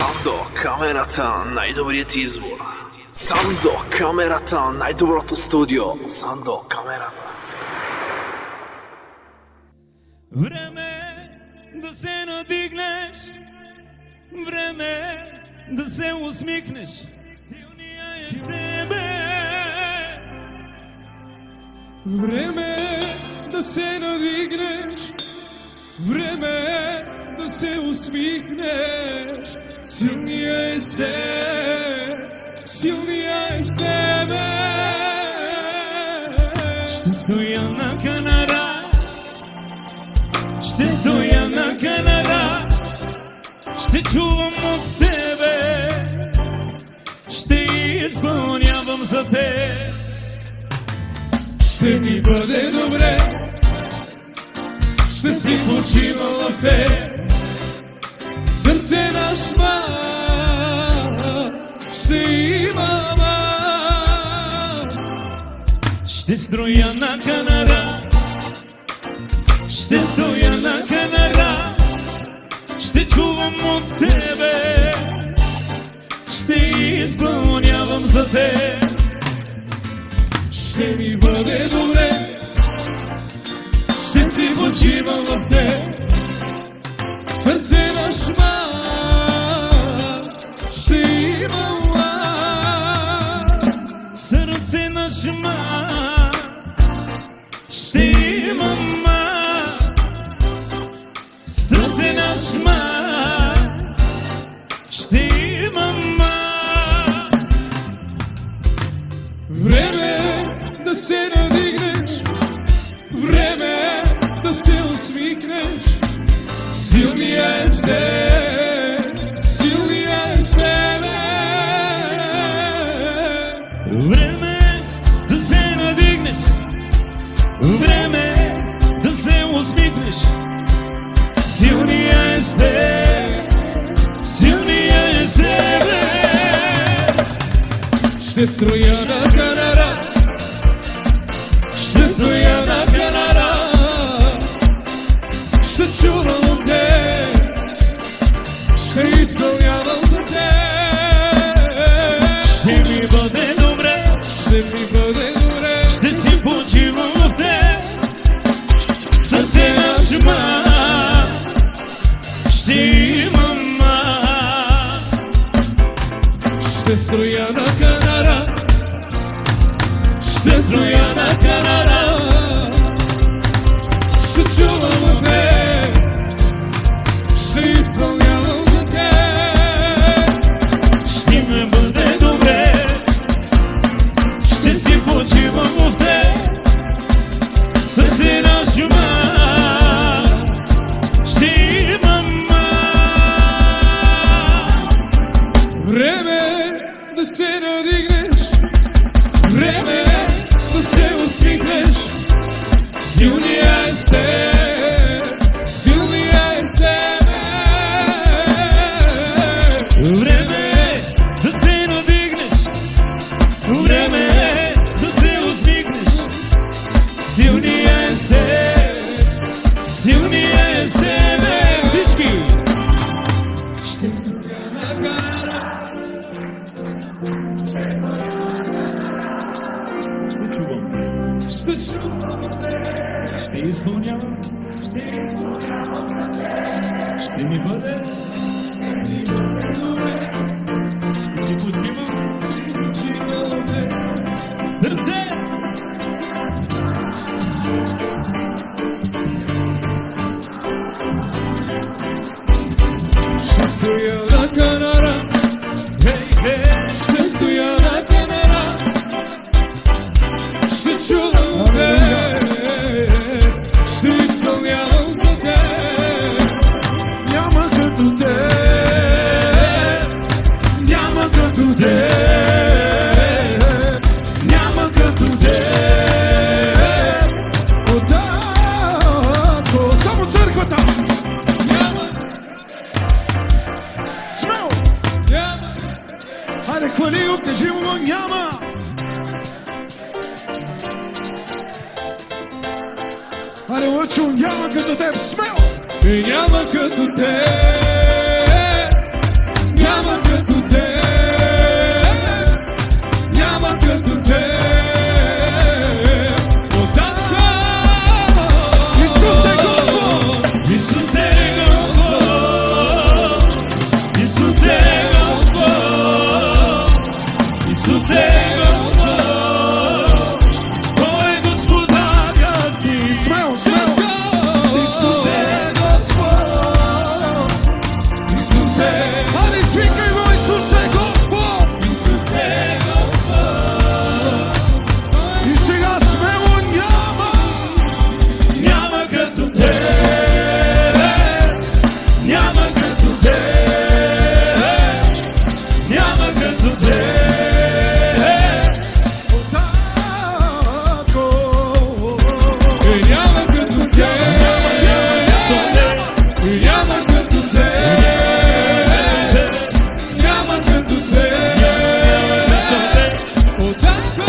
Сандо, камерата, най-добрият избор. Сандо, камерата, най-доброто студио. Сандо, камерата. Време да се надигнеш, време да се усмихнеш. Силния е с тебе. Време да се надигнеш, време да се усмихнеш. Силния е с теб, силния е с тебе. Ще стоя на канара, ще стоя на канара, ще чувам от тебе, ще изпълнявам за теб. Ще ми бъде добре, ще си почивам в теб. Сърце на шма ще имам аз. Ще строя на канара, ще стоя на канара, ще чувам от тебе, ще изпълнявам за теб. Ще ми бъде добре, ще си почивам в теб. Сърце на шма ще имам аз. Сърце на шма ще имам аз. Сърце на шма ще имам аз. Време да се надигнеш, време да се усмихнеш. Силния е с теб, силния е с тебе. Време да се надигнеш, време да се усмихнеш. Силния е с теб, силния е с тебе. Ще строя на канара, ще стоя на канара, ще чувам от теб, ще изпълнявам за теб. Ще ми бъде добре, ще ми бъде добре, ще си почивам в теб. Сърце на шма ще имам аз. Ще строя на канара, ще строя на канара, ще чувам от теб, ще изпълнявам за теб. Ще ме бъде добре, ще си почивам в теб. Сърце на шума ще имам аз. Време да се надигнеш, време да се усмихнеш. Силния е с теб, силния е с тебе. Време да се надигнеш, време да се усмихнеш. Силния е с теб, силния е с тебе. Всички! Ще стоя на канара, ще чувам, ще чувам, ще изпълнявам, ще изпълнявам, ще ми бъде добре, ще си почивам, сърце. Ще стоя на канара, ще стоя на канара, ще чувам теб, ще изпълнявам за теб. Няма като теб, няма като теб, няма като теб. Отако, само църквата. Няма. Смело. Няма. Хайде, хвали го, кажи му, няма. Хайде, Лъчо, няма като теб. Смело. И няма като теб. Исусе Господ, Той е Господарят ти. Смело, смело. Исусе Господ. Исусе, Али свикай го, Исусе Господ. Исусе Господ, И сега смело няма. няма като Тебе, няма като Тебе, няма като Тебе, Татко. няма като Тебе, няма като Тебе, няма като Тебе, о Татко.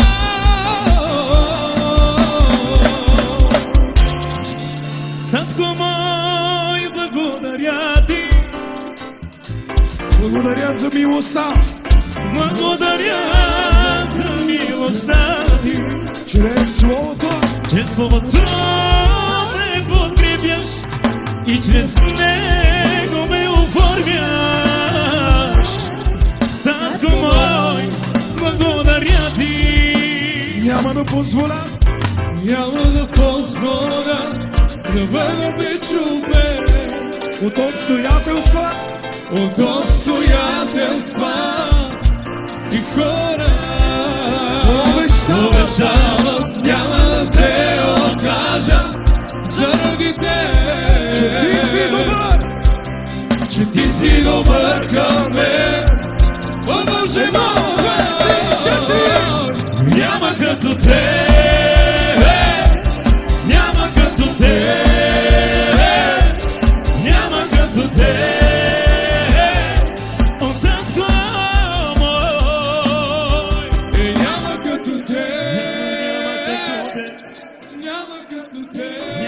Татко мой, благодаря Ти, Благодаря за милостта. благодаря за милостта Ти, Чрез Словото. чрез Словото ме подкрепяш и чрез него ме оформяш. Татко мой, благодаря Ти, Няма да позволя няма да позволя да бъда безчувствен от обстоятелства. от обстоятелства и хора. Обещавам, няма да се откажа заради Теб, Че ти си добър. че Ти си добър към мен. О, Боже мой, няма като Тебе, няма като Тебе, няма като Тебе, о Татко мой, няма като Тебе, няма като Тебе,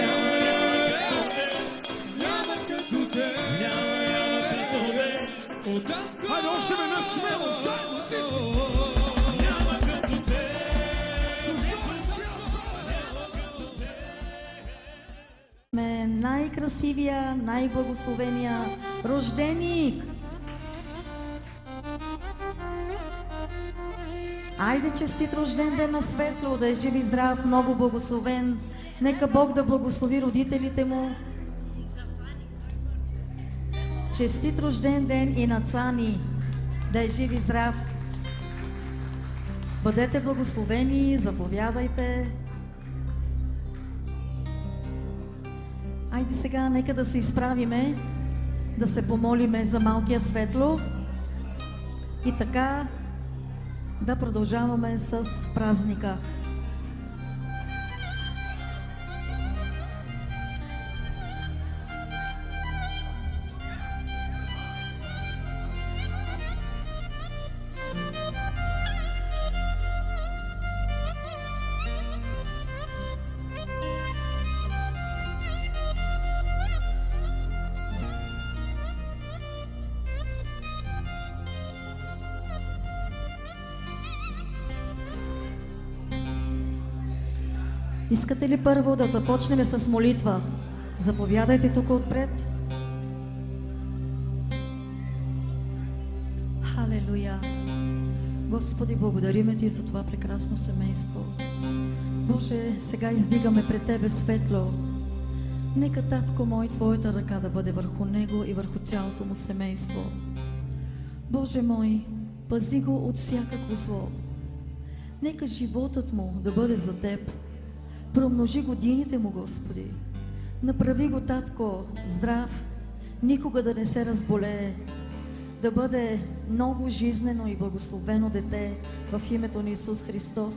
няма като Тебе, о Татко. Хайде още веднъж смело, заедно всички. Няма като Тебе. Сме най-красивия, най-благословения рожденик. Айде, честит рожден ден на Светло, да е жив и здрав, много благословен. Нека Бог да благослови родителите му. Честит рожден ден и на Цани, да е жив и здрав. Бъдете благословени, заповядайте. Айде сега, нека да се изправиме, да се помолиме за малкия Светло и така да продължаваме с празника. Искате ли първо да започнем с молитва? Заповядайте тук отпред. Халелуя! Господи, благодариме Ти за това прекрасно семейство. Боже, сега издигаме пред Тебе Светло. Нека, Татко мой, Твоята ръка да бъде върху него и върху цялото му семейство. Боже мой, пази го от всякакво зло. Нека животът му да бъде за Теб. Промножи годините му, Господи. Направи го, Татко, здрав, никога да не се разболее, да бъде много жизнено и благословено дете в името на Исус Христос.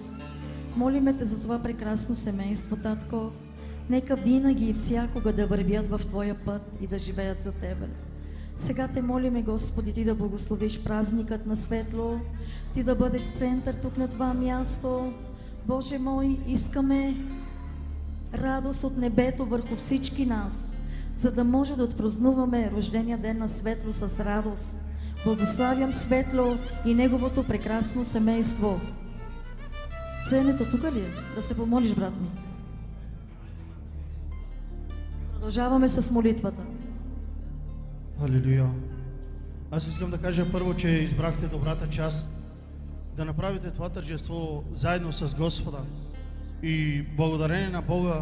Молиме Те за това прекрасно семейство, Татко. Нека винаги и всякога да вървят в Твоя път и да живеят за Тебе. Сега Те молиме, Господи, Ти да благословиш празникът на Светло, Ти да бъдеш център тук на това място. Боже мой, искаме радост от небето върху всички нас, за да може да отпразнуваме рождения ден на Светло с радост. Благославям Светло и неговото прекрасно семейство. Ценето тук ли е? Да се помолиш, брат ми. Продължаваме с молитвата. Алелуя. Аз искам да кажа първо, че избрахте добрата част да направите това тържество заедно с Господа. И благодарение на Бога,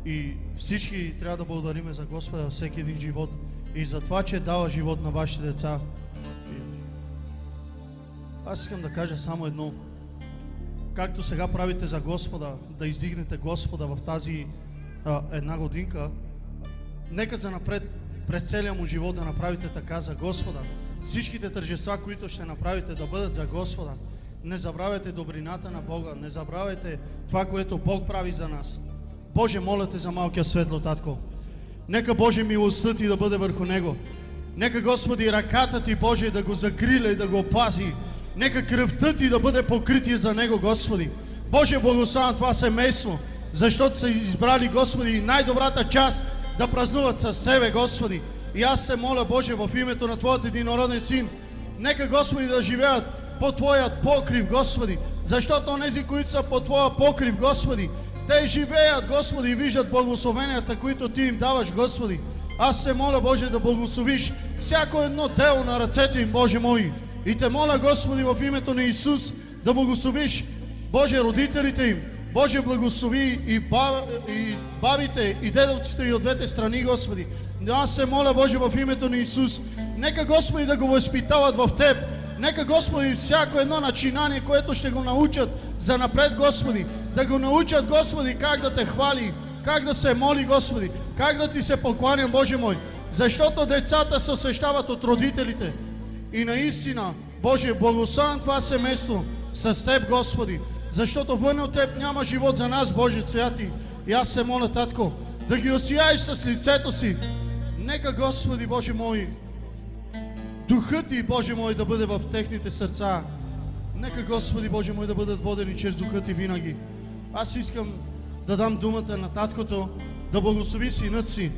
и всички трябва да благодариме за Господа всеки един живот и за това, че дава живот на вашите деца. Аз искам да кажа само едно. Както сега правите за Господа, да издигнете Господа в тази една годинка, нека занапред през целия му живот да направите така за Господа. Всичките тържества, които ще направите, да бъдат за Господа. Не забравяйте добрината на Бога, не забравяйте това, което Бог прави за нас. Боже, моля те за малкия светло, татко. Нека Боже милостта ти да бъде върху него. Нека, Господи, ръката ти, Боже, да го закриля и да го опази. Нека кръвта ти да бъде покритие за него, Господи. Боже, благославям това семейство, защото са избрали, Господи, най-добрата част да празнуват с Тебе, Господи. И аз се моля, Боже, в името на Твоят единороден Син, нека, Господи, да живеят по Твоят покрив, Господи. Защото онези, които са по Твоя покрив, Господи, те живеят, Господи, и виждат благословенията, които Ти им даваш, Господи. Аз се моля, Боже, да благословиш всяко едно дело на ръцете им, Боже мой. И те моля, Господи, в името на Исус, да благословиш, Боже, родителите им. Боже, благослови и бабите, и дедовците и от двете страни, Господи. Аз се моля, Боже, в името на Исус, нека, Господи, да го възпитават в Теб. Нека, Господи, всяко едно начинание, което ще го научат за напред, Господи, да го научат, Господи, как да Те хвали, как да се моли, Господи, как да Ти се покланя, Боже мой. Защото децата се освещават от родителите. И наистина, Боже, благославям това семейство с Теб, Господи, защото вън от Теб няма живот за нас, Боже святи. И аз се моля, татко, да ги осияеш с лицето си. Нека, Господи, Боже мой, Духът Ти, Боже мой, да бъде в техните сърца. Нека, Господи, Боже мой, да бъдат водени чрез Духът Ти винаги. Аз искам да дам думата на таткото, да благослови синът си.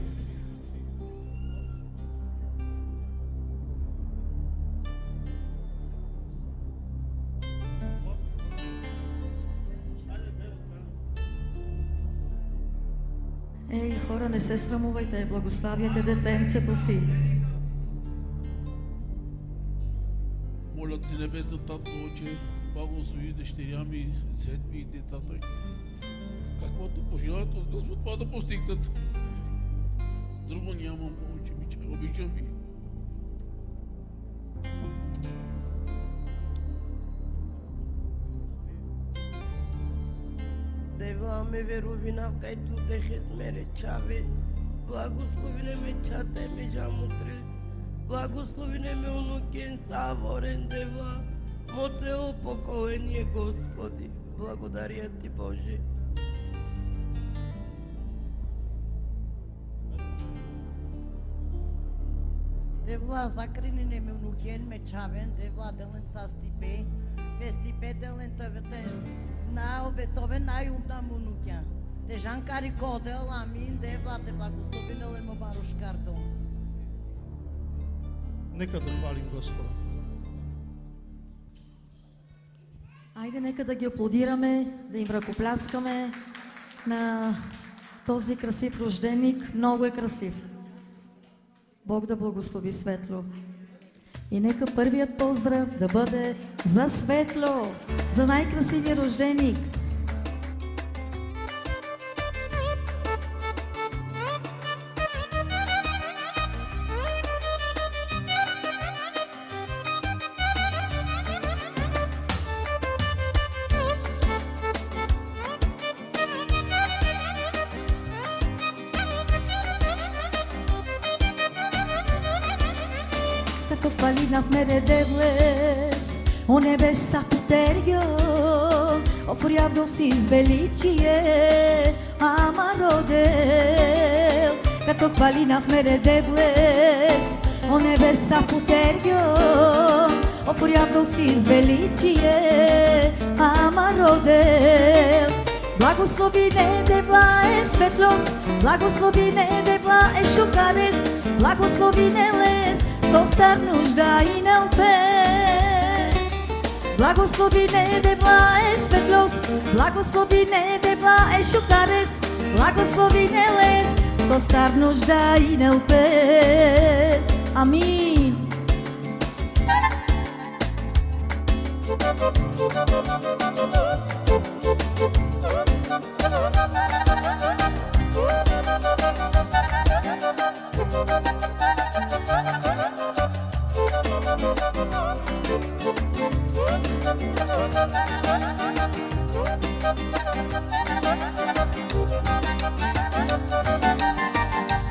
Ей, хора, не се срамувайте, благославяйте детенцето си. Моля Ти, Небесно Татко, че благослови дъщеря ми, сет ми и децата. Каквото пожелаят от Господ, това да постигнат. Друго нямам, повече ми, обичам Ви. Дева ме веровина, в кайто дехес ме речаве. Благословине ме чате ме жамутре. Благословине ме онукен саворен, Дева. Моцело поколение, Господи. Благодаря Ти, Боже. Devla zakrinine me unuken me chaven, devla delen sa stipe, ve stipe delen tavete, na obetove na yunda munuken. Te jankari kodel amin, devla te благословинele mo baruш kardon. Нека да хвалим Господа. Айде, нека да ги аплодираме, да им ръкопляскаме на този красив рожденик. Много е красив. Бог да благослови Светло. И нека първият поздрав да бъде за Светло, за най-красивия рожденик. Παλίνα мередевлес, о небеса потергio, офрявдо си величие, ама родел. Като палина в мередевлес, о небеса потергio, офрявдо си величие, ама родел. Благослови не девла е светлост, благослови не девла е шукарес, благослови не лес, со стар нужда и нелпе. Благослови не девла е светлост, благослови не девла е шукарес, благослови не лес, со стар нужда и нелпе. Амин.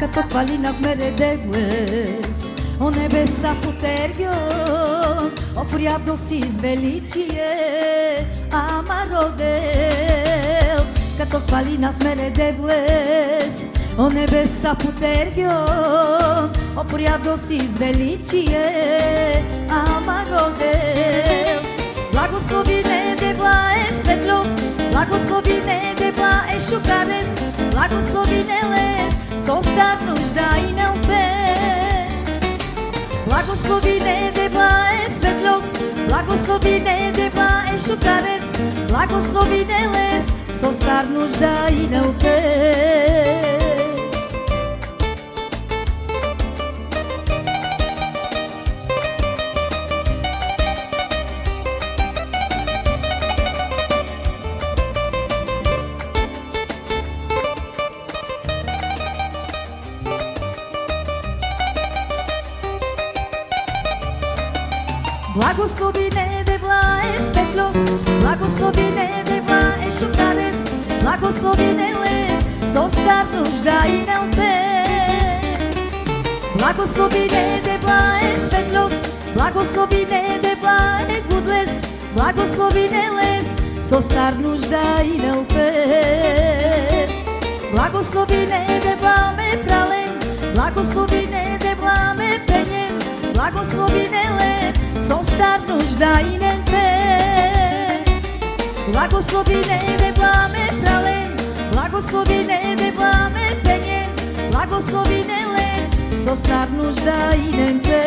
Като хвалинах мередеглес, о небеса потергио, о приятел си извеличие, ама родел. Като хвалинах мередеглес, о небеса потергио, о приятел си извеличие, ама родел. Благослови не дебла е светлост, благослови не дебла е шукарес, благослови не лес, со стар нужда и не опе. Благослови не дебла е светлост, благослови не дебла е шукарес, благослови не лес, со стар нужда и не опе. Благослови не дебла е светлост, благослови не дебла е шукарес, благослови не лес, со стар нужда и не опе. Благослови не дебла е светлост, благослови не дебла е гудлес, благослови не лес, со стар нужда и не опе. Благослови не дебла ме прален, благослови не дебла ме пенен, благослови не лес, со стар нужда и не пе. Благослови не дебла ме прален, благослови не дебла ме пенен, благослови не лес, со стар нужда и не пе.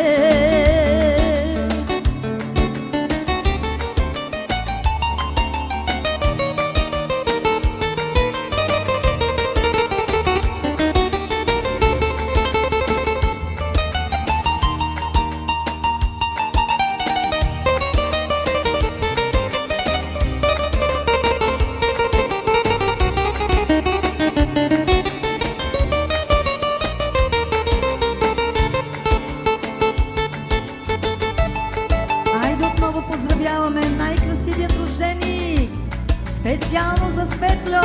Специално за Светло.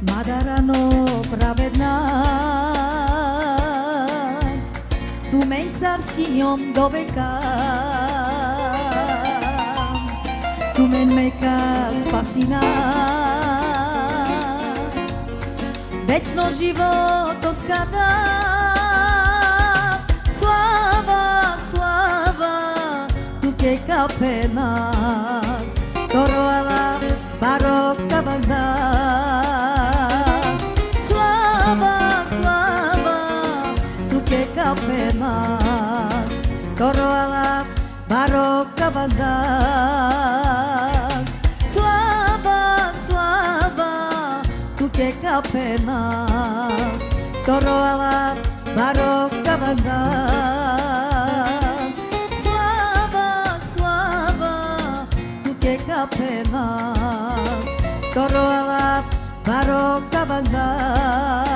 Madarano pravedna Tu mencar sinjom do veka Tu men meka spasina Večno životo skada Slava, slava Tu ke kape nas Toroala barokka vazdas Slava, slava Tu ke kape nas Toroala barokka vazdas Slava, slava Tu ke kape nas Toroala barokka vazdas Slava, slava Tu ke kape nas Toroala barokka vazdas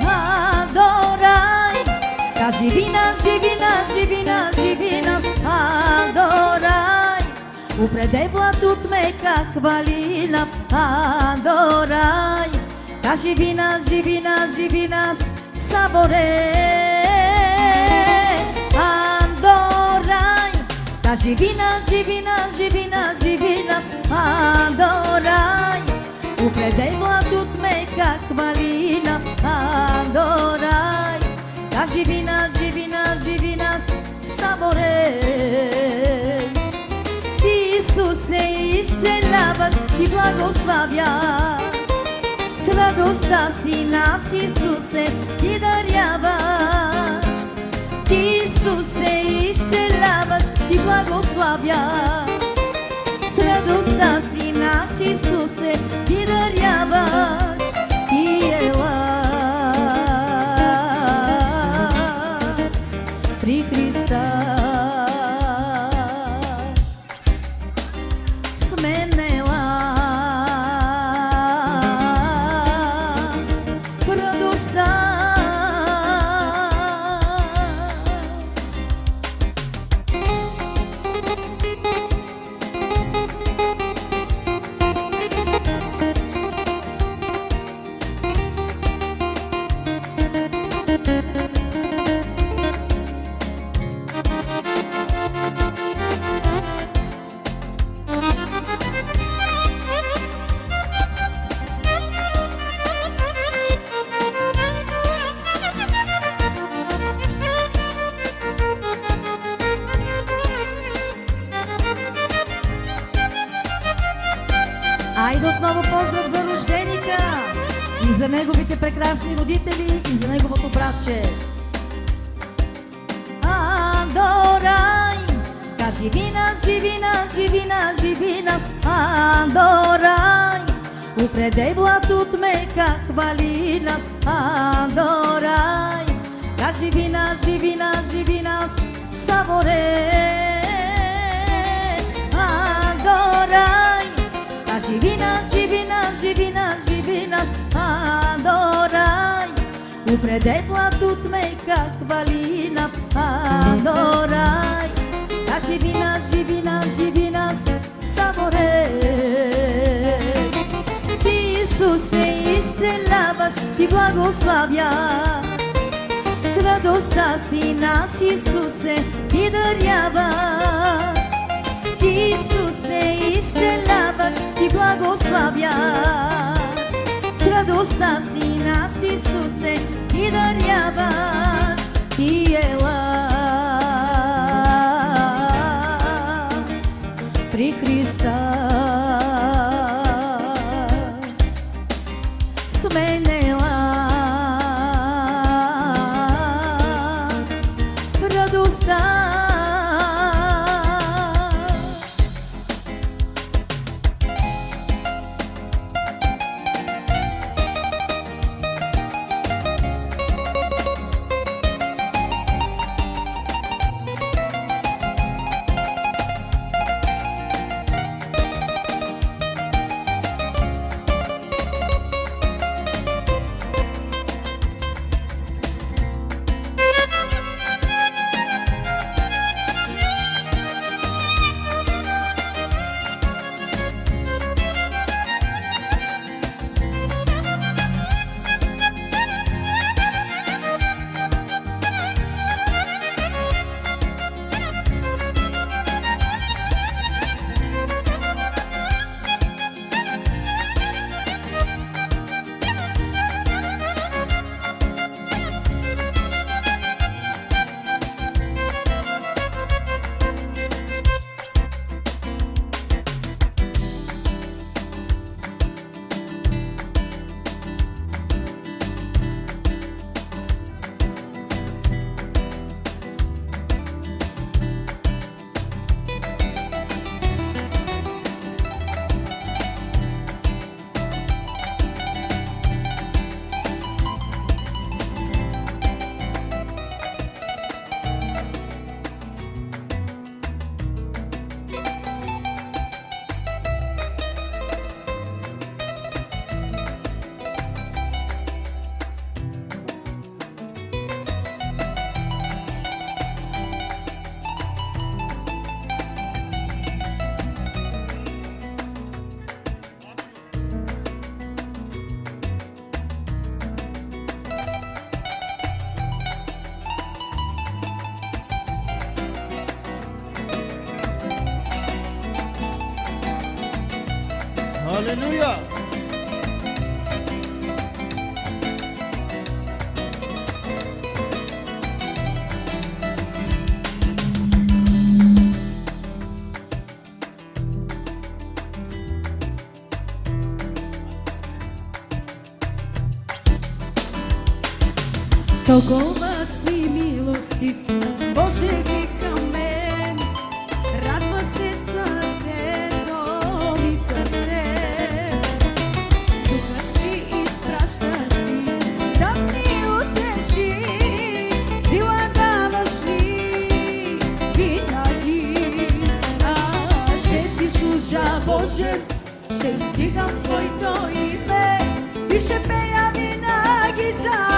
Adoraj Da živi nas, živi nas, živi nas, živi nas Adoraj Upredebla tu tmeka hvalina Adoraj Da živi nas, živi nas, živi nas Sabore Adoraj Da živi nas, živi nas, živi nas, živi nas Adoraj Upredebla tu tmeka hvalina Adoraj Da živi nas, živi nas, živi nas Sabore Isuse, isceljavaš i blagoslavljaš S radosta si nas, Isuse, i darjavaš Isuse, isceljavaš i blagoslavljaš S radosta si nas, Isuse, i darjavaš I jela pri Hrista Айде отново поздрав за рожденика и за неговите прекрасни родители и за неговото братче. Адорай, да живи нас, живи нас, живи нас, живи нас, адорай. Упредебла тут мека хвали нас, адорай. Да живи нас, живи нас, живи нас, саборе. Адорай. Živi nas, živi nas, živi nas, živi nas, adoraj. Upredebla tu tmejka hvalina, adoraj. Da živi nas, živi nas, živi nas, saborej. Ti Isuse isceljavaš, ti blagoslavljaš. S radosta si nas, Isuse, ti darjavaš. Ti Isuse isceljavaš, ti blagoslavljaš. S radosta si nas, Isuse, ti darjavaš. Ti jela pri Hrista smenela radosta. Алелуя! Толкова си милостив, Боже, ти към мен, радва се сърцето ми с теб. Духът си изпращаш ти, да ми утеши, сила даваш ли винаги. Ще ти служа, Боже, ще издигам Твоето име и ще пея винаги за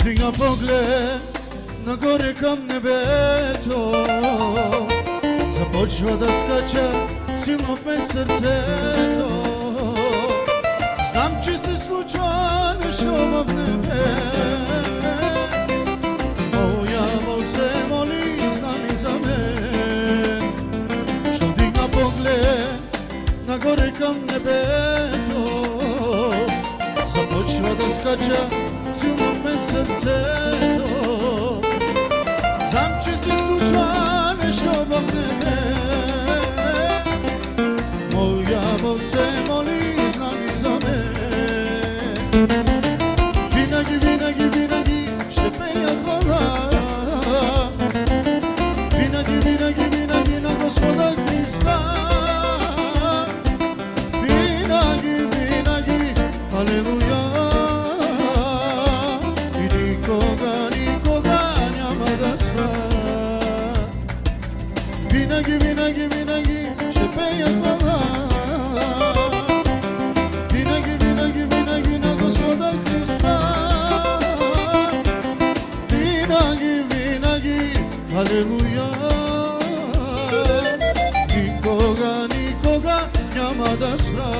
Дигна поглед нагоре към небето, започва да скача силно в мен сърцето. Знам, че се случва нещо в небе. Моя Бог се моли, знам и за мен. Ще дигна поглед нагоре към небето, започва да скача силно в мен сърцето. Знам, че се случва нещо в небе. винаги, винаги ще пея хвала. Винаги, винаги, винаги на Господа Христа. Винаги, винаги, алелуя. Никога, никога няма да спра.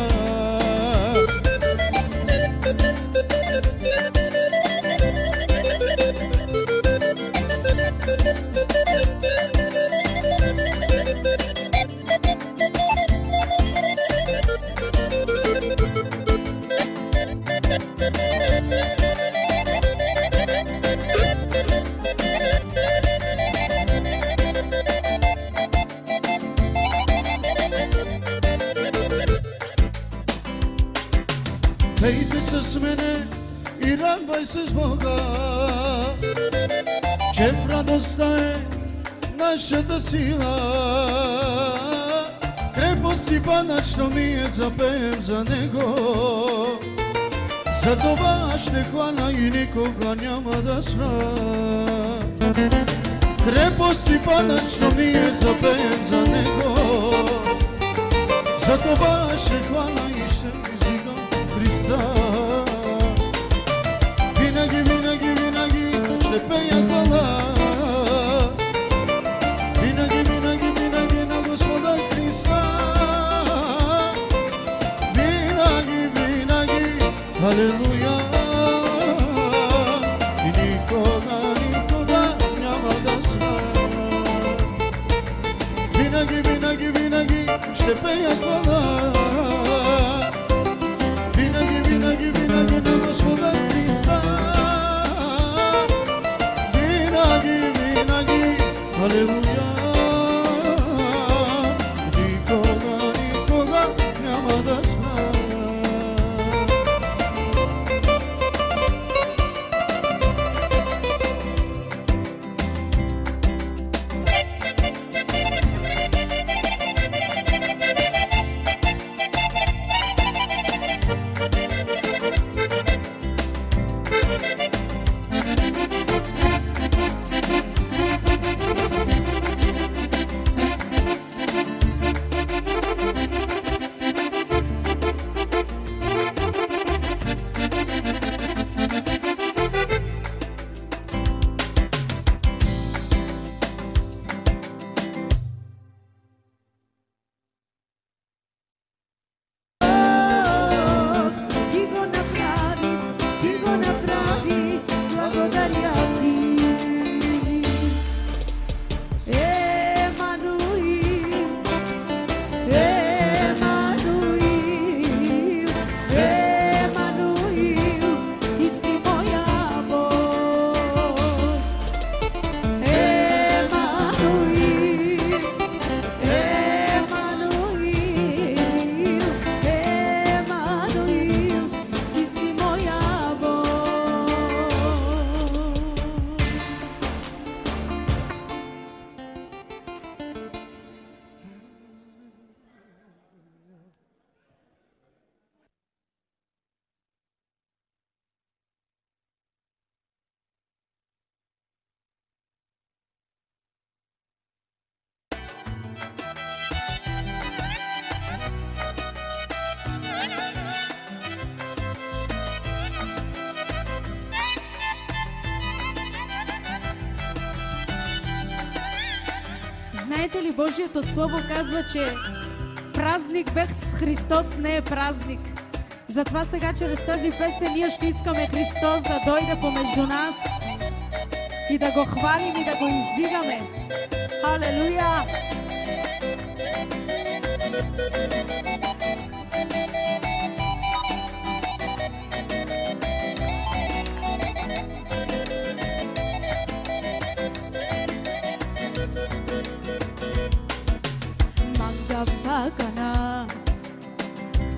Пейте с мене и радвай се с Бога, че в радостта е нашата сила. Крепост и падат, що ние запеем за Него. За това ще хваля и никога няма да спра. Крепост и падат, що ние запеем за Него. За това ще хваля и ще издигам Христа. Винаги, винаги, винаги ще пея хвала. Винаги, винаги, винаги на Господа Христа. Винаги, винаги, алелуя. И никога, никога няма да спра. Винаги, винаги, винаги ще пея хвала. Винаги, винаги, винаги на Господа Христа. Винаги, винаги, алелуя. Никога, никога няма да спра. Знаете ли, Божието Слово казва, че празник без Христос не е празник. Затова сега чрез тази песен ние ще искаме Христос да дойде помежду нас и да го хвалим и да го издигаме. Алелуя!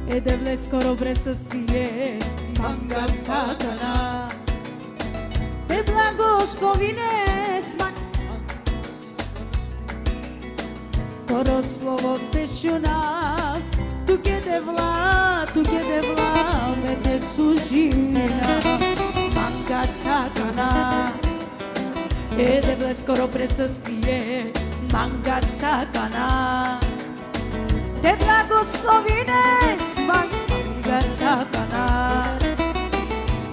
Едевле скоро присъствие, манга сатана. Те благослови не смак. Торо слово стешуна, туке девла, ме те сужина. Манга сатана. Едевле скоро присъствие, манга сакана. Те благослови днес, манга сакана.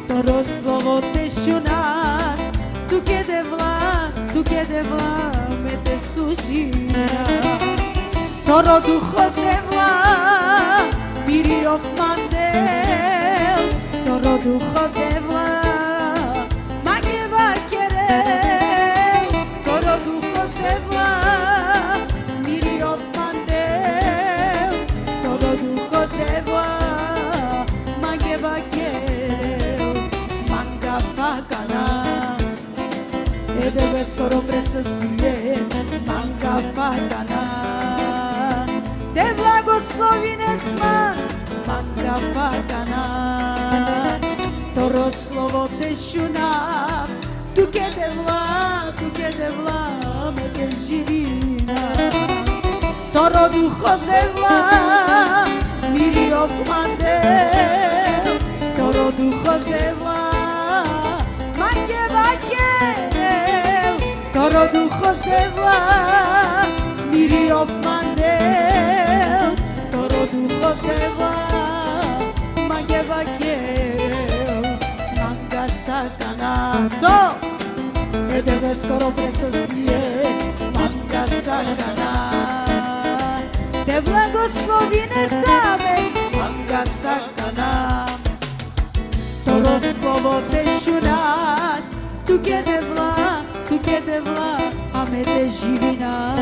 Торо слово те шуна, туке девла, ме те сужина. Торо духо земла, мириов мандел. Торо духо земла, магева керел. Торо духо земла, мириов мандел. Торо духо земла, магева керел. Манга факана, едеве скоро присъствие. Манга факана, те благослови не сма, манга факана. Торо слово те шуна, туке девла, ме те живина. Торо духо земла, мириов мандел. Торо духо земла, магева керел. Торо духо земла, мириов мандел. Торо духо земла, магева керел. Манга сакана, со едеве скоро присъствие. Манга сакана, те благослови не саме. Манга сакана, торо слово те шунас. Туке девла, аме те живи нас.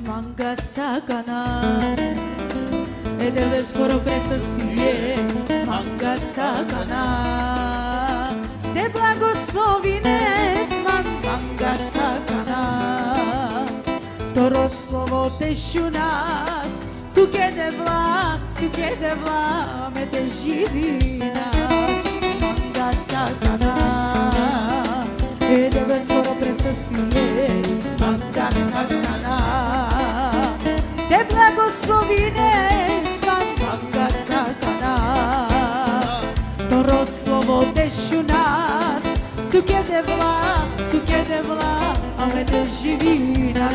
Манга сакана, едеве скоро присъствие. Манга сакана, те благослови днес, манга сакана. Торо слово те шунас, туке девла, ме те живи нас. Манга сакана, едеве скоро присъствие. Манга сакана, те благослови днес, манга сакана. Торо слово те шунас, туке девла, аме те живи нас.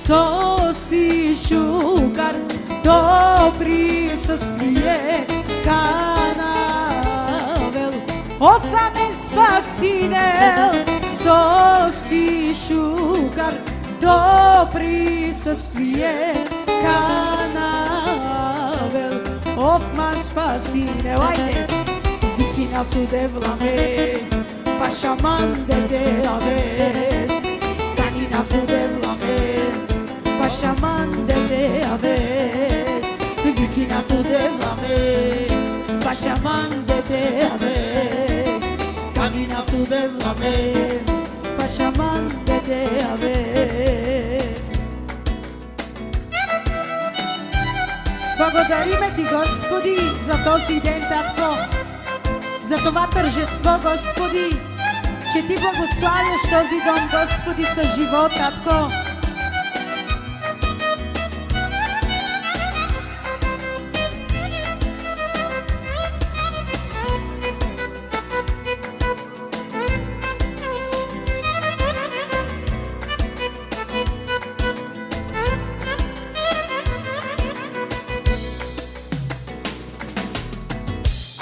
Соси шукар, до присъствие канавел, офамен спасинел. Соси шукар, до присъствие канавел, офман спасинел. Айде! Викина в девламе, пашаман де авес. Канина в девламе, пашаман де авес. Викина в девламе, пашаман де авес. Канина в девламе, пашаман де авес. Благодариме ти, Господи, за този ден, Татко, за това тържество, Господи, че ти благославяш този дом, Господи, с живот, Татко.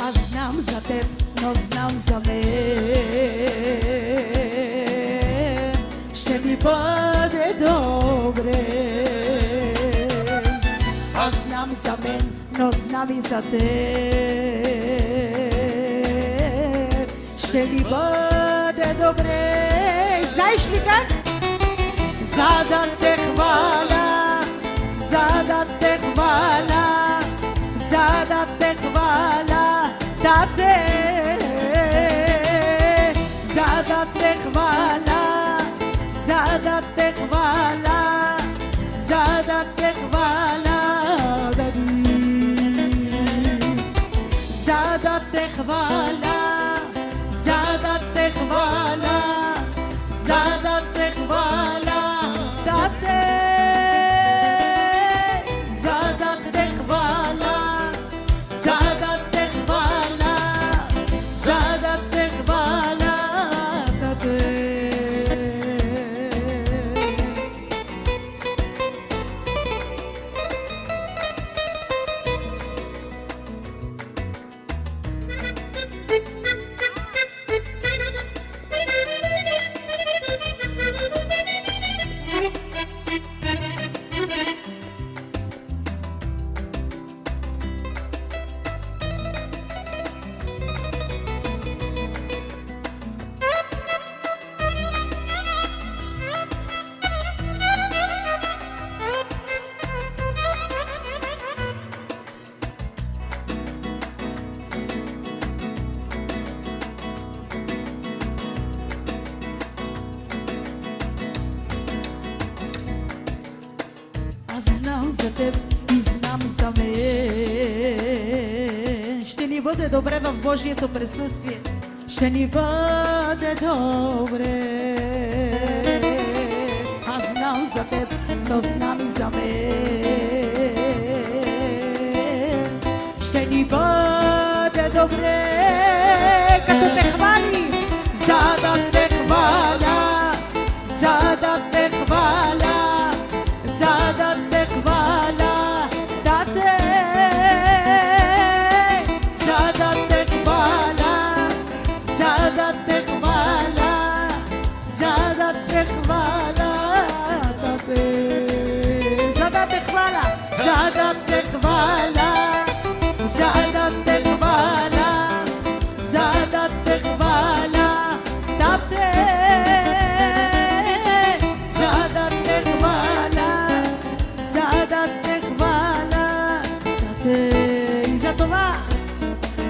Аз знам за теб, но знам за мен. Ще ми бъде добре. Аз знам за мен, но знам и за теб. Ще ми бъде добре. Знаеш ли как? за да те хваля, за да те хваля, за да те хваля, тате, за да те хваля, за да те хваля, за да те хваля, за да те хваля, за да те хваля, за да те хваля, тате, за да те хваля, за да те хваля, за да те хваля, тате. Аз знам за теб и знам за мен. Ще ни бъде добре в Божието присъствие. Ще ни бъде добре. Аз знам за теб, но знам и за мен. Ще ни бъде добре, като те хвали, за да те хваля, за да те хваля, за да те хваля, тате, за да те хваля, за да те хваля, за да те хваля, тате, за да те хваля, за да те хваля, за да те хваля, за да те хваля, тате, за да те хваля, за да те хваля, тате. И за това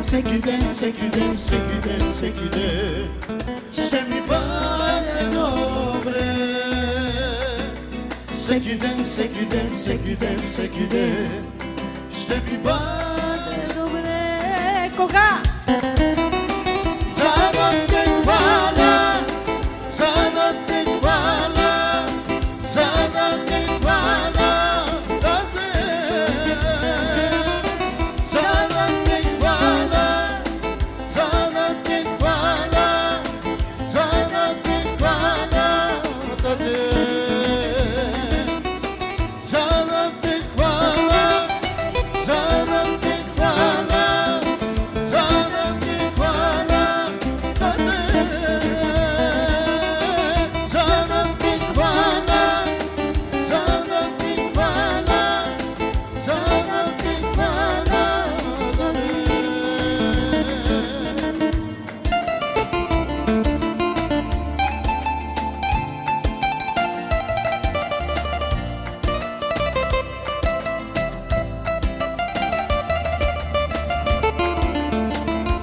всеки ден, всеки ден, всеки ден, всеки ден ще ми бъде добре. Всеки ден, всеки ден, всеки ден, всеки ден ще ми бъде добре. Кога? За да те хваля, за да те хваля, за да те хваля, тате, за да те хваля, за да те хваля, за да те хваля, тате, за да те хваля, за да те хваля, за да те хваля, тате, за да те хваля, за да те хваля, за да те хваля, тате.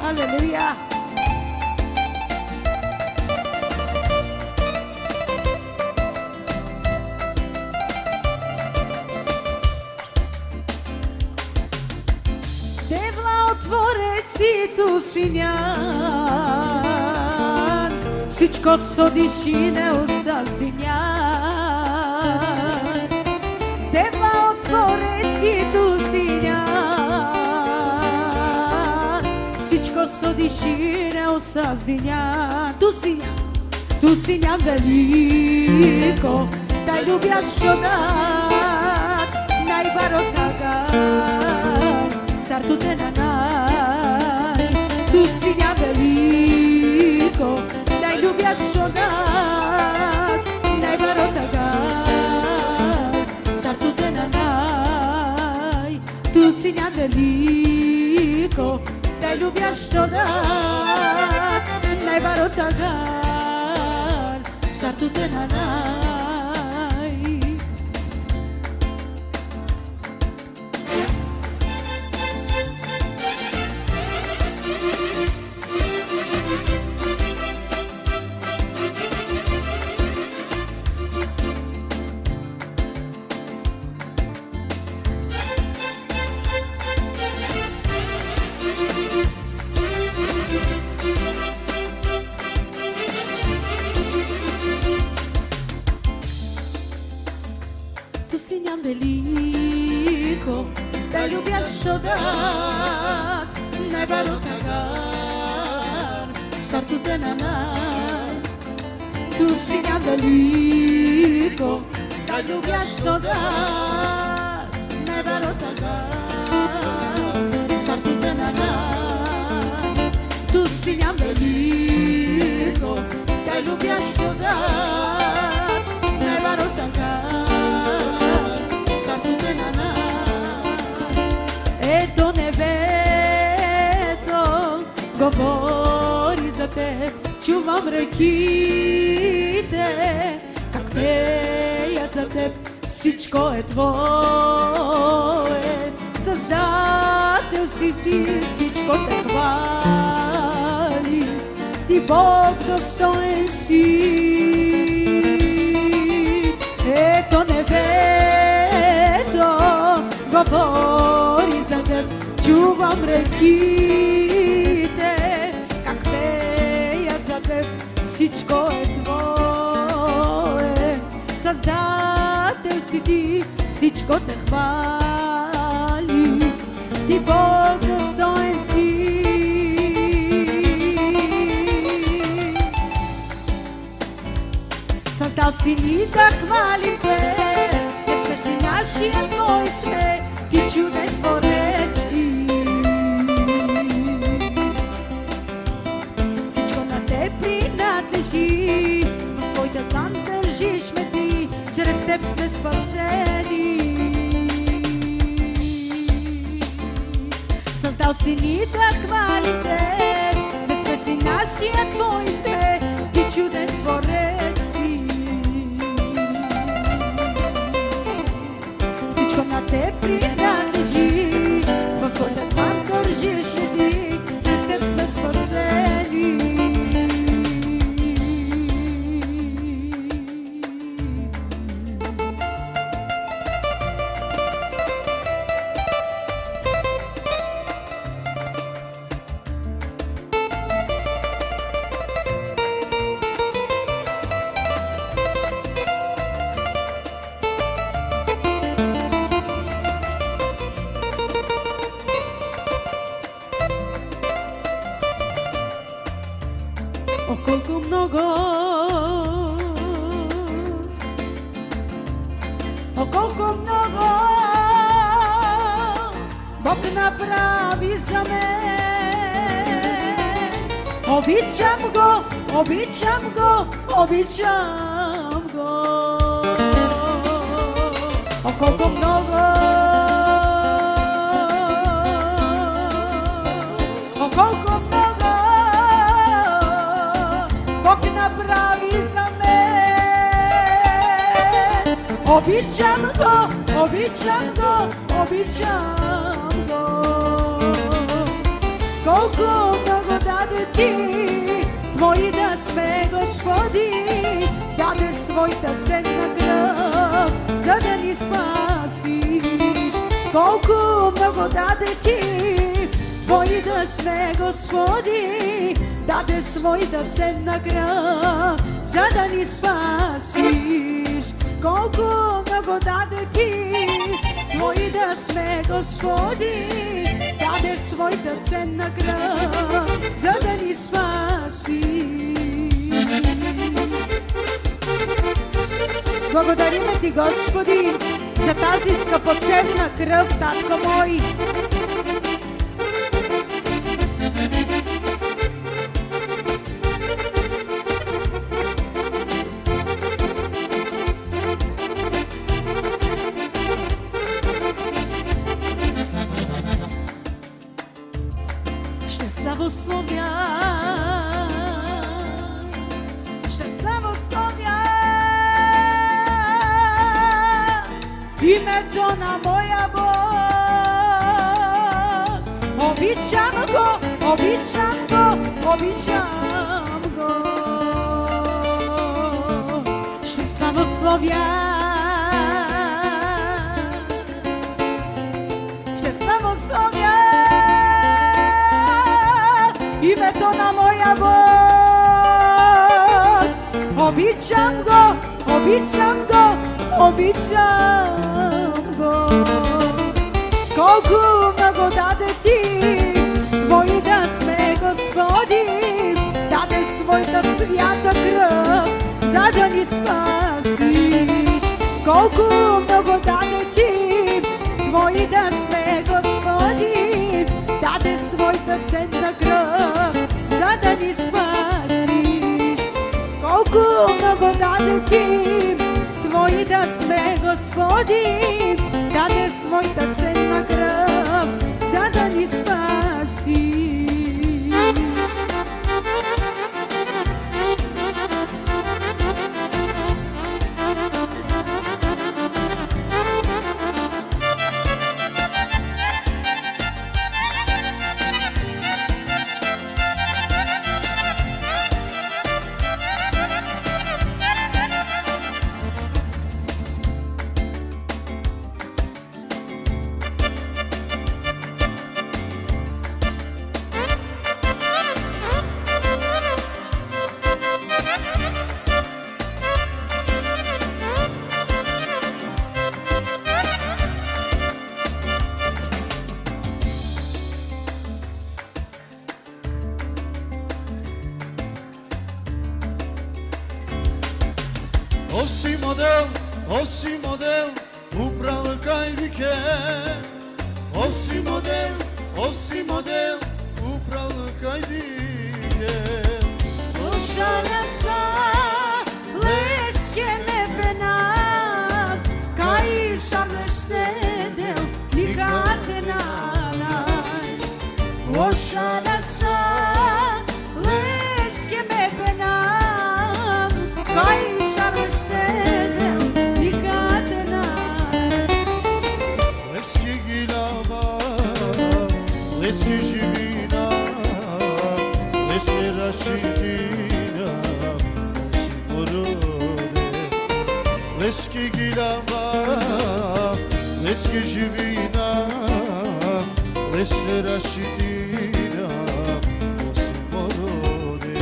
Алелуя! Девла отворецито синян, всичко содиш и не осъздинян. Девла отворецито синян, всичко содиш и не осъздинян. Tu sinjam veliko, taj ljubjašto dat, najbarotagan, sartu te na naj. Tu sinjam veliko, taj ljubjašto dat, najbarotagan, sartu te na naj. Tu sinjam veliko, taj ljubjašto dat, najbarotagan, sartu te na naj. tu si njam veliko, da ljubljaš što dat, ne baro tagar, sad tu te na nas. Tu si njam veliko, da ljubljaš što dat, ne baro tagar, sad tu te na nas. Tu si njam veliko, da ljubljaš što dat, ne baro tagar, sad tu te na nas. Eto nebeto govori za te, čuvam rekite, kak pejat za teb, всичко е твое. Създател си ти, всичко те хвали, ти Бог достоен си. Ето небето говори за теб, чувам реките, как пеят за теб, всичко е твое. Създател си ти, всичко те хвали, ти Бог достоен си. Създал си ни да хвалим те, не сме си нашия, твой сме, ти чуден творец си. Всичко на те принадлежи, в твоята длан държиш ме ти, чрез теб сме спасени. Създал си ни да хвалим те, не сме си нашия, твой сме, ти чуден творец си. Всичко на те принадлежи, в твоята длан държиш ме ти, чрез теб сме спасени. О, колко много, о, колко много Бог направи за мен. Обичам го, обичам го, обичам го. О, колко много, о, колко много Бог направи за мен. Обичам го, обичам го, обичам го. Колко много даде ти, твои да сме, Господи, даде своята ценна кръв, за да ни спасиш. Колко много даде ти, твои да сме, Господи, даде своята ценна кръв, за да ни спасиш. Колко много даде ти, твои да сме, Господи, даде своята ценна кръв, за да ни спасиш. Благодариме ти, Господи, за тази скъпоценна кръв, татко мой. Ще славословя, ще славословя името на моя Бог. Обичам го, обичам го, обичам го. Ще славословя, ще славословя името на моя Бог. Обичам го, обичам го, обичам го. Колко много даде ти, Твой да сме, Господи, даде своята свята кръв, за да ни спасиш. Колко много даде ти, Твой да сме, Господи, даде своята ценна кръв, за да ни спасиш. Колко много даде ти, Твой да сме, Господи, даде своята ценна кръв, за да ни спаси. Оси модел, упрала кайвике. Оси модел, упрала кайвике. Ушана са, леске ме пенат, кай шарлешнедел, никате нанай. Ушана са, леске ме пенат, кай Leski živina, lesi rašitina, osi morode. Leski gilama, leski živina, lesi rašitina, osi morode.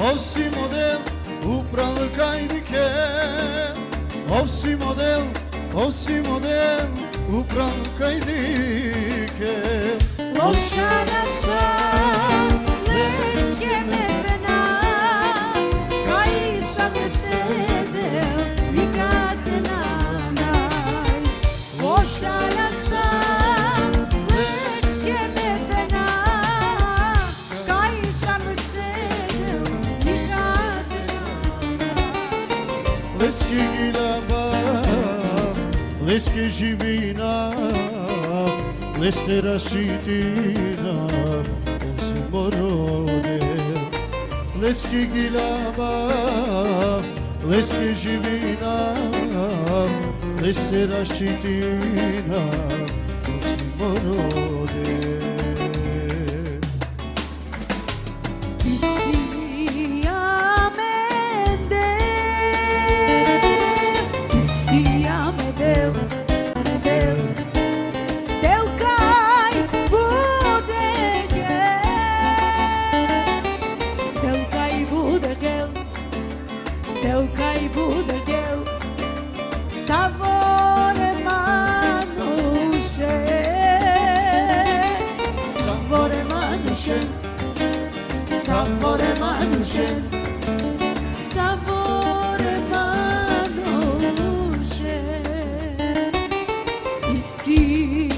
Ovsi model, upravo kajvike. Ovsi model, upravo kajvike. Ošana sa, leske me pena, kaj sam sedel, nikad ne nanaj. Ošana sa, leske me pena, kaj sam sedel, nikad ne nanaj. Leski gilama, leski živina, leste rašitina, osi morode. Leski gilama, leski živina, leste rašitina, osi morode. Ti si Amedeu, Teu cai budegel, savore manushe, savore manushe. И си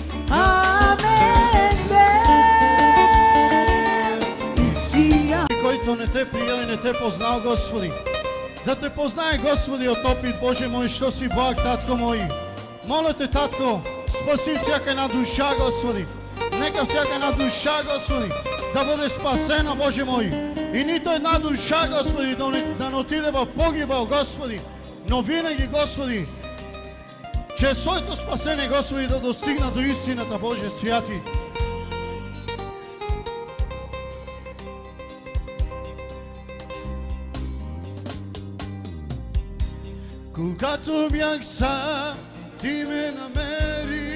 Който не те прия и не те познал, Господи, да те познае, Господи, от опит, Боже мой, що си благ, Татко мой. Моля те, Татко, спаси всяка една душа, Господи. Нека всяка една душа, Господи, да бъде спасена, Боже мой. И нито една душа, Господи, да не отиде в погибел, Господи. Но винаги, Господи, чрез своето спасение, Господи, да достигна до истината, Боже святи. Когато бях сам, ти ме намери.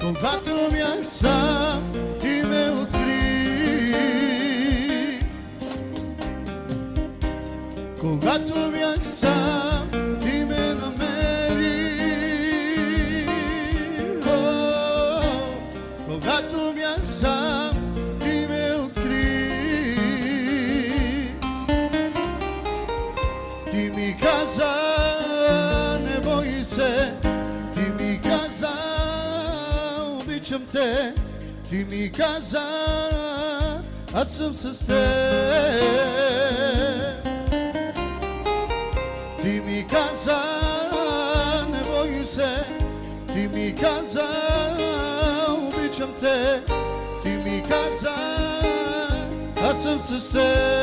Когато бях сам, ти ме откри. Когато бях сам, ти ме намери. Когато бях сам, ти ме откри. Ти ми каза, не бой се. Ти ми каза, обичам те. Ти ми каза, аз съм с теб. Ти ми каза, не бой се. Ти ми каза, обичам те. Ти ми каза, аз съм с теб.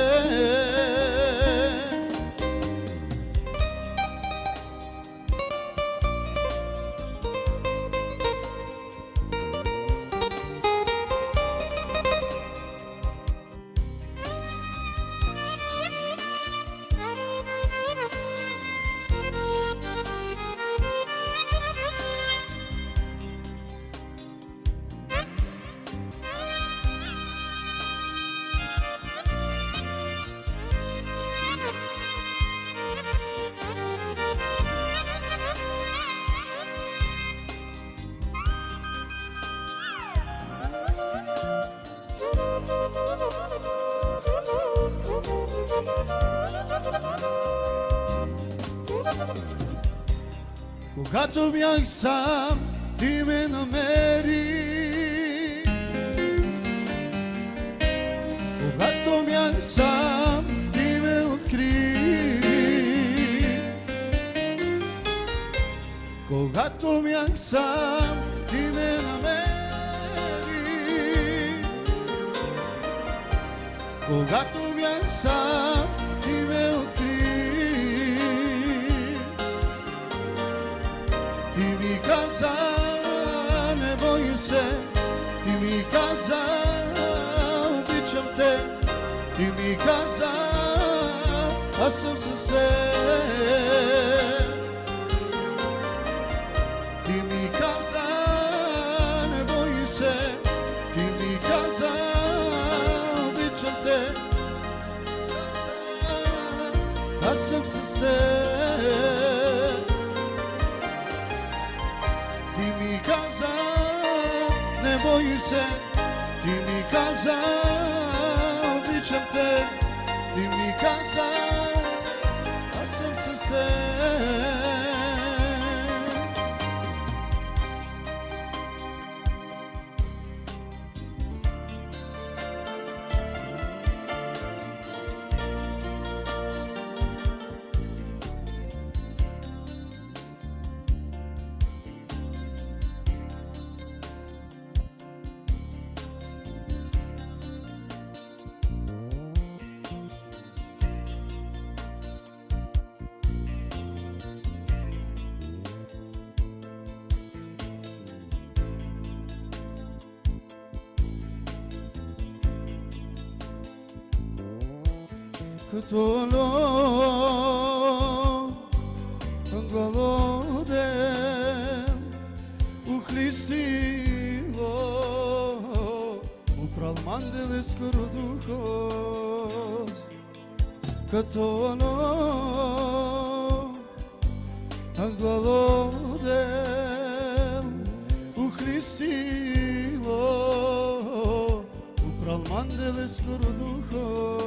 Когато бях сам, ти ме намери. Когато бях сам, ти ме откри. Когато бях сам, ти ме намери. Когато бях сам, ти ме откри. Ти ми каза, не бой се. Ти ми каза, обичам те. Ти ми каза, аз съм с теб. Ти ми каза, не бой се. Ти ми каза, обичам те. Аз съм с теб. Ти ми каза, не бой се. Ти ми каза, обичам те. Ти ми каза, аз съм с теб. Като голоден ухлистило, упрал манделе скоро духос. Като голоден ухлистило, упрал манделе скоро духос.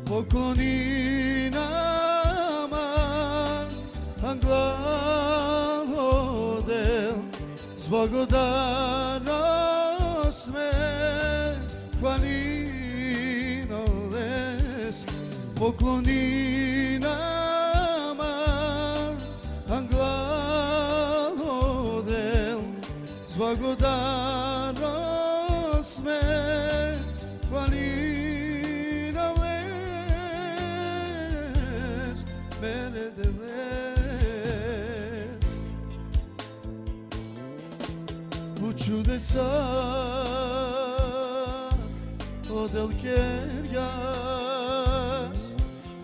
Поклони нам, гладоден, с благодарност ме хвали. поклони nama angladel s blagodarnost me hvalinavles mere devles bu čudesa odel kergas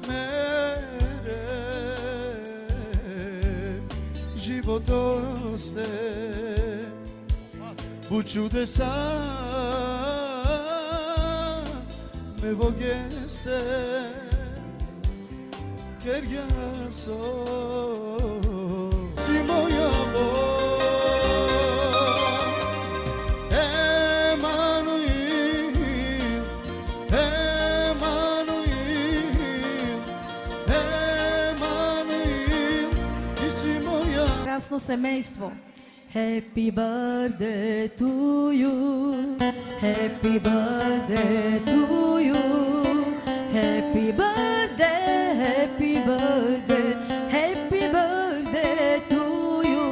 mere životoste bu čudesa me vogeste kergaso si moja Прекрасно семейство. Happy birthday to you. Happy birthday to you. Happy birthday, happy birthday, happy birthday to you.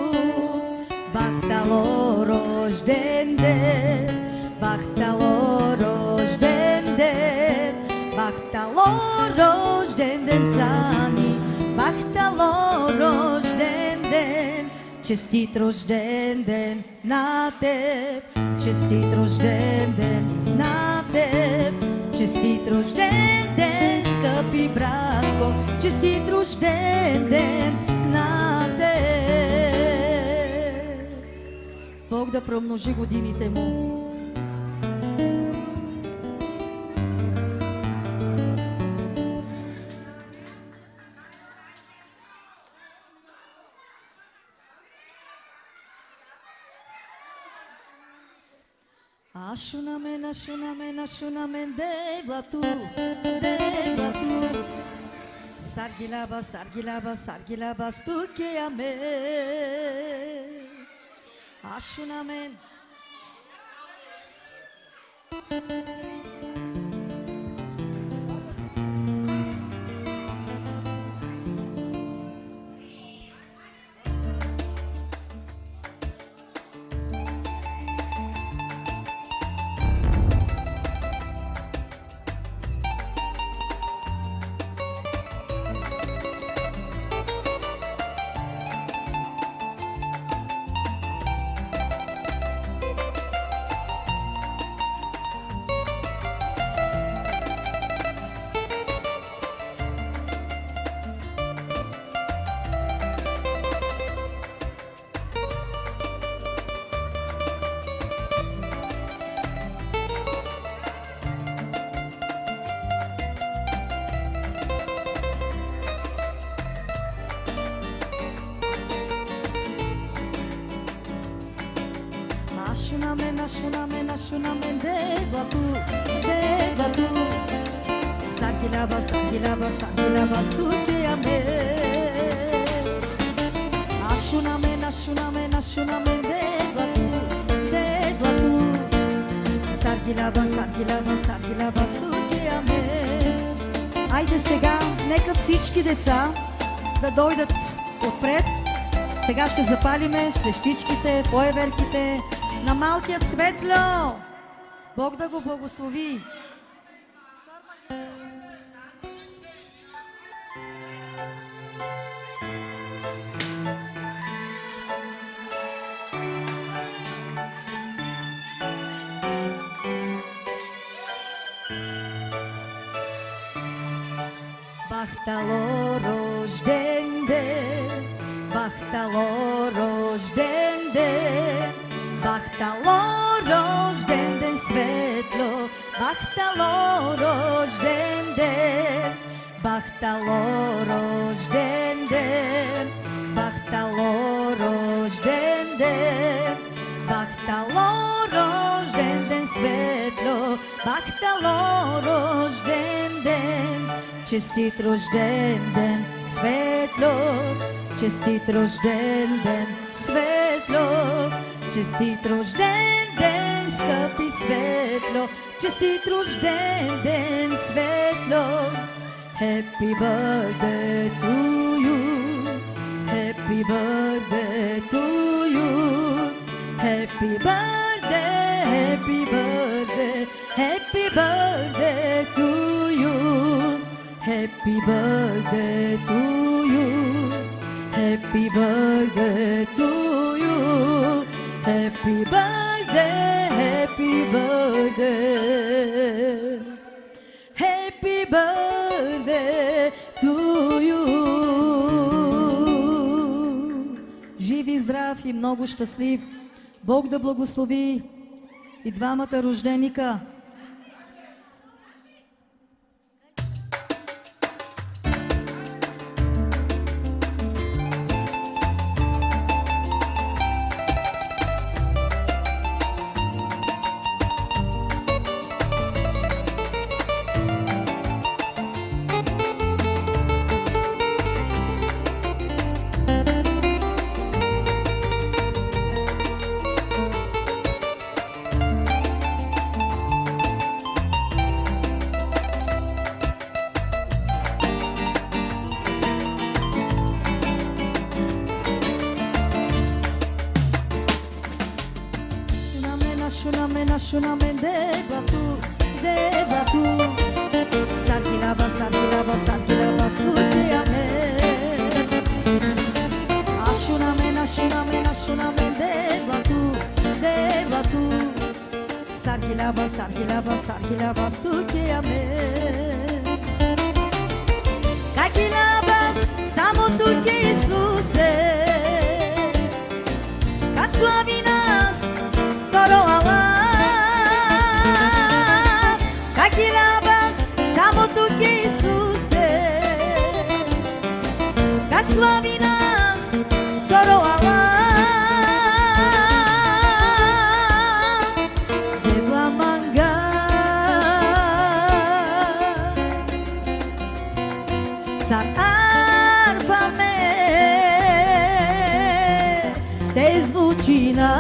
Бахтало рожден ден, бахтало рожден ден, бахтало рожден ден цани, бахтало рожден ден. Честит рожден ден на теб, честит рожден ден на теб, честит рожден ден, скъпи братко, честит рожден ден на теб. Бог да промножи годините му. Ashunamen, ashunamen, ashunamen, deblatu, deblatu. Sargilaba, sargilaba, sargilaba, stukiame. Ashunamen. Ashunamen, ashunamen, ashunamen, deblatu, deblatu. Sargilaba, sargilaba, sargilaba, stukiame. Ashunamen, ashunamen, ashunamen, deblatu, deblatu. Sargilaba, sargilaba, sargilaba, stukiame. Айде сега, нека всички деца да дойдат отпред. Сега ще запалиме свещичките, фойерверките на малкият Светло. Бог да го благослови. Бахтало рожден ден, бахтало рожден ден, бахтало рожден ден, Светло, бахтало рожден ден, бахтало рожден ден, бахтало рожден ден, бахтало рожден ден, Светло, бахтало рожден ден. Честит рожден ден, Светло, честит рожден ден, Светло, честит рожден ден, скъпи Светло, честит рожден ден, Светло, Happy birthday to you. Happy birthday to you. Happy birthday, happy birthday, happy birthday to you. Happy birthday to you. Happy birthday to you. Happy birthday, happy birthday. Happy birthday to you. Жив и здрав и много щастлив. Бог да благослови и двамата рожденика. Shuname debatu, debatu. Sarkilaba, sarkilaba, sarkilaba, skutiame. Ashuname, ashuname, ashuname debatu, debatu. Sarkilaba, sarkilaba, sarkilaba, skutiame. Kakilabas, samo tu que Isuse. Kasuavinas, coroala. Kakilabas, samo tu que Isuse. Kasuavinas, coroala. Debla manga. Sararpame, te zvučina.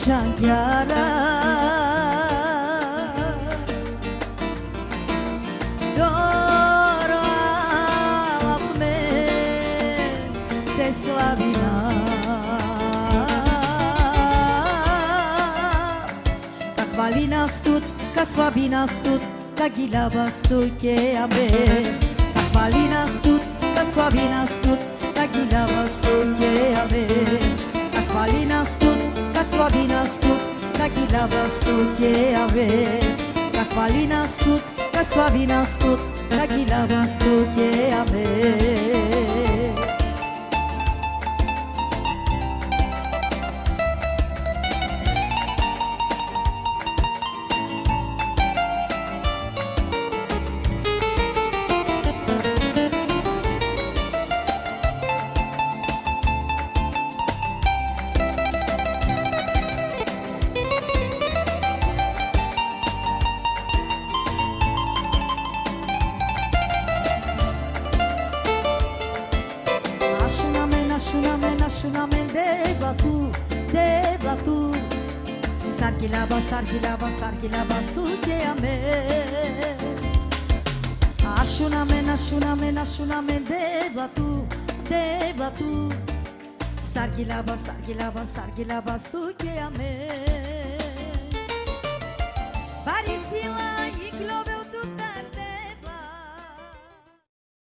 Shankyara Doro alapme te slavina Как вали нас тут, как слави нас тут, как гилява стойке аме Как вали нас тут, как слави нас тут, как гилява стойке аме Как вали нас тут, Slavi nas тут, как гилява стойке аме Как вали нас тут, как слави нас тут, как гилява стойке аме Sarkilaba, sarkilaba, sarkilaba, stuje ame Ashunamen, ashunamen, ashunamen, debatu, debatu Sarkilaba, sarkilaba, sarkilaba, stuje ame